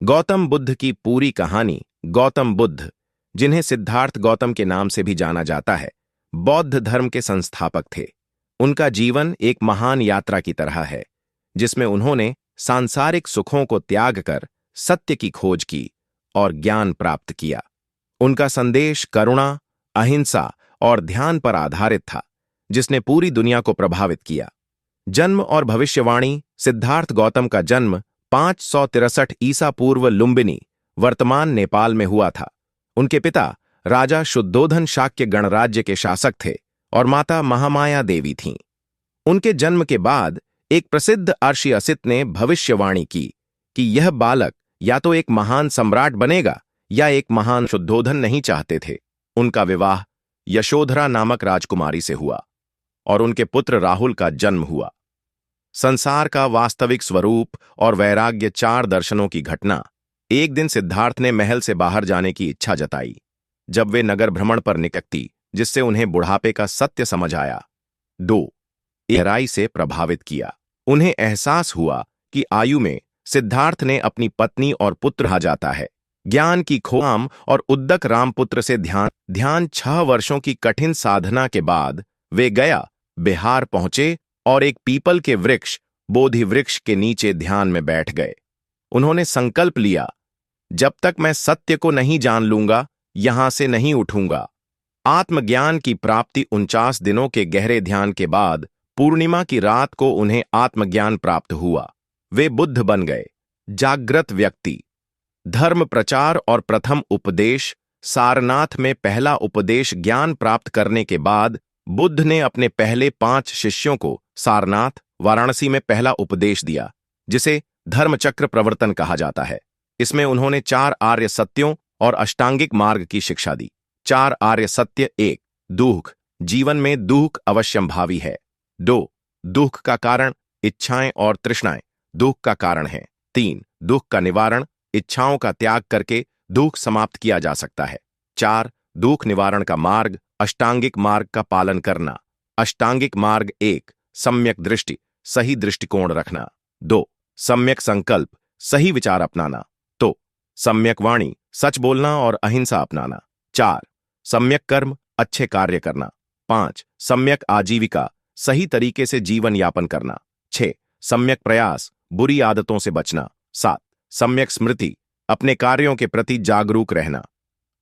गौतम बुद्ध की पूरी कहानी। गौतम बुद्ध, जिन्हें सिद्धार्थ गौतम के नाम से भी जाना जाता है, बौद्ध धर्म के संस्थापक थे। उनका जीवन एक महान यात्रा की तरह है, जिसमें उन्होंने सांसारिक सुखों को त्याग कर सत्य की खोज की और ज्ञान प्राप्त किया। उनका संदेश करुणा, अहिंसा और ध्यान पर आधारित था, जिसने पूरी दुनिया को प्रभावित किया। जन्म और भविष्यवाणी। सिद्धार्थ गौतम का जन्म 563 ईसा पूर्व लुम्बिनी, वर्तमान नेपाल में हुआ था। उनके पिता राजा शुद्धोधन शाक्य गणराज्य के शासक थे और माता महामाया देवी थीं। उनके जन्म के बाद एक प्रसिद्ध अर्षि असित ने भविष्यवाणी की कि यह बालक या तो एक महान सम्राट बनेगा या एक महान। शुद्धोधन नहीं चाहते थे। उनका विवाह यशोधरा नामक राजकुमारी से हुआ और उनके पुत्र राहुल का जन्म हुआ। संसार का वास्तविक स्वरूप और वैराग्य, 4 दर्शनों की घटना। एक दिन सिद्धार्थ ने महल से बाहर जाने की इच्छा जताई। जब वे नगर भ्रमण पर निकली, जिससे उन्हें बुढ़ापे का सत्य समझ आया। 2. गहराई से प्रभावित किया। उन्हें एहसास हुआ कि आयु में सिद्धार्थ ने अपनी पत्नी और पुत्र कहा जाता है। ज्ञान की खोज और उद्दक रामपुत्र से ध्यान 6 वर्षों की कठिन साधना के बाद वे गया बिहार पहुंचे और एक पीपल के वृक्ष, बोधि वृक्ष के नीचे ध्यान में बैठ गए। उन्होंने संकल्प लिया, जब तक मैं सत्य को नहीं जान लूंगा, यहां से नहीं उठूंगा। आत्मज्ञान की प्राप्ति। 49 दिनों के गहरे ध्यान के बाद पूर्णिमा की रात को उन्हें आत्मज्ञान प्राप्त हुआ। वे बुद्ध बन गए। जागृत व्यक्ति। धर्म प्रचार और प्रथम उपदेश। सारनाथ में पहला उपदेश। ज्ञान प्राप्त करने के बाद बुद्ध ने अपने पहले 5 शिष्यों को सारनाथ, वाराणसी में पहला उपदेश दिया, जिसे धर्मचक्र प्रवर्तन कहा जाता है। इसमें उन्होंने 4 आर्य सत्यों और अष्टांगिक मार्ग की शिक्षा दी। 4 आर्य सत्य। 1. दुख। जीवन में दुख अवश्यंभावी है। 2. दुख का कारण इच्छाएं और तृष्णाएं दुख का कारण है। 3. दुख का निवारण। इच्छाओं का त्याग करके दुख समाप्त किया जा सकता है। 4. दुख निवारण का मार्ग, अष्टांगिक मार्ग का पालन करना। अष्टांगिक मार्ग। 1. सम्यक दृष्टि, सही दृष्टिकोण रखना। 2. सम्यक संकल्प, सही विचार अपनाना। तो सम्यक वाणी, सच बोलना और अहिंसा अपनाना। 4. सम्यक कर्म, अच्छे कार्य करना। 5. सम्यक आजीविका, सही तरीके से जीवन यापन करना। 6. सम्यक प्रयास, बुरी आदतों से बचना। 7. सम्यक स्मृति, अपने कार्यों के प्रति जागरूक रहना।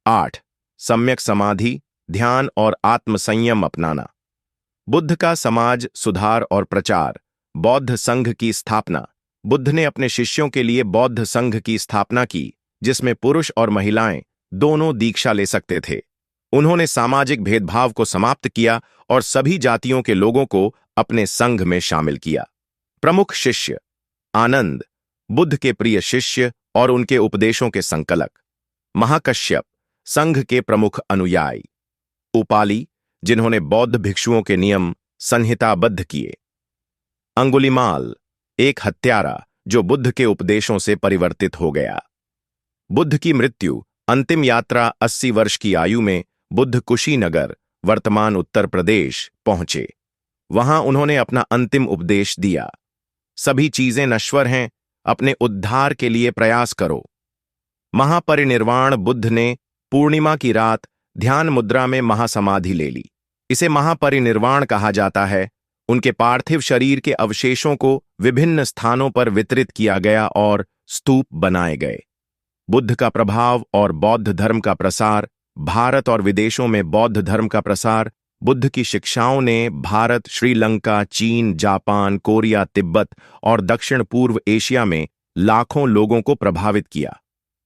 8. सम्यक समाधि, ध्यान और आत्मसंयम अपनाना। बुद्ध का समाज सुधार और प्रचार। बौद्ध संघ की स्थापना। बुद्ध ने अपने शिष्यों के लिए बौद्ध संघ की स्थापना की, जिसमें पुरुष और महिलाएं दोनों दीक्षा ले सकते थे। उन्होंने सामाजिक भेदभाव को समाप्त किया और सभी जातियों के लोगों को अपने संघ में शामिल किया। प्रमुख शिष्य। आनंद, बुद्ध के प्रिय शिष्य और उनके उपदेशों के संकलक। महाकश्यप, संघ के प्रमुख अनुयायी। उपाली, जिन्होंने बौद्ध भिक्षुओं के नियम संहिताबद्ध किए। अंगुलिमाल, एक हत्यारा जो बुद्ध के उपदेशों से परिवर्तित हो गया। बुद्ध की मृत्यु। अंतिम यात्रा। 80 वर्ष की आयु में बुद्ध कुशीनगर, वर्तमान उत्तर प्रदेश, पहुंचे। वहां उन्होंने अपना अंतिम उपदेश दिया। सभी चीजें नश्वर हैं, अपने उद्धार के लिए प्रयास करो। महापरिनिर्वाण। बुद्ध ने पूर्णिमा की रात ध्यान मुद्रा में महासमाधि ले ली। इसे महापरिनिर्वाण कहा जाता है। उनके पार्थिव शरीर के अवशेषों को विभिन्न स्थानों पर वितरित किया गया और स्तूप बनाए गए। बुद्ध का प्रभाव और बौद्ध धर्म का प्रसार। भारत और विदेशों में बौद्ध धर्म का प्रसार। बुद्ध की शिक्षाओं ने भारत, श्रीलंका, चीन, जापान, कोरिया, तिब्बत और दक्षिण पूर्व एशिया में लाखों लोगों को प्रभावित किया।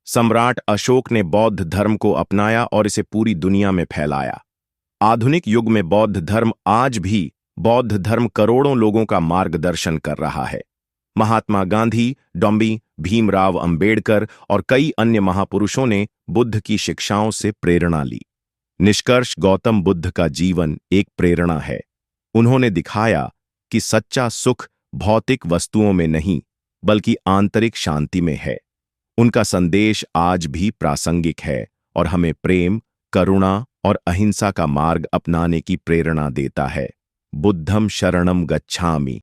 सम्राट अशोक ने बौद्ध धर्म को अपनाया और इसे पूरी दुनिया में फैलाया। आधुनिक युग में बौद्ध धर्म आज भी बौद्ध धर्म करोड़ों लोगों का मार्गदर्शन कर रहा है। महात्मा गांधी, डॉम्बी, भीमराव अंबेडकर और कई अन्य महापुरुषों ने बुद्ध की शिक्षाओं से प्रेरणा ली। निष्कर्ष, गौतम बुद्ध का जीवन एक प्रेरणा है। उन्होंने दिखाया कि सच्चा सुख भौतिक वस्तुओं में नहीं, बल्कि आंतरिक शांति में है। उनका संदेश आज भी प्रासंगिक है और हमें प्रेम, करुणा और अहिंसा का मार्ग अपनाने की प्रेरणा देता है। बुद्धं शरणं गच्छामि।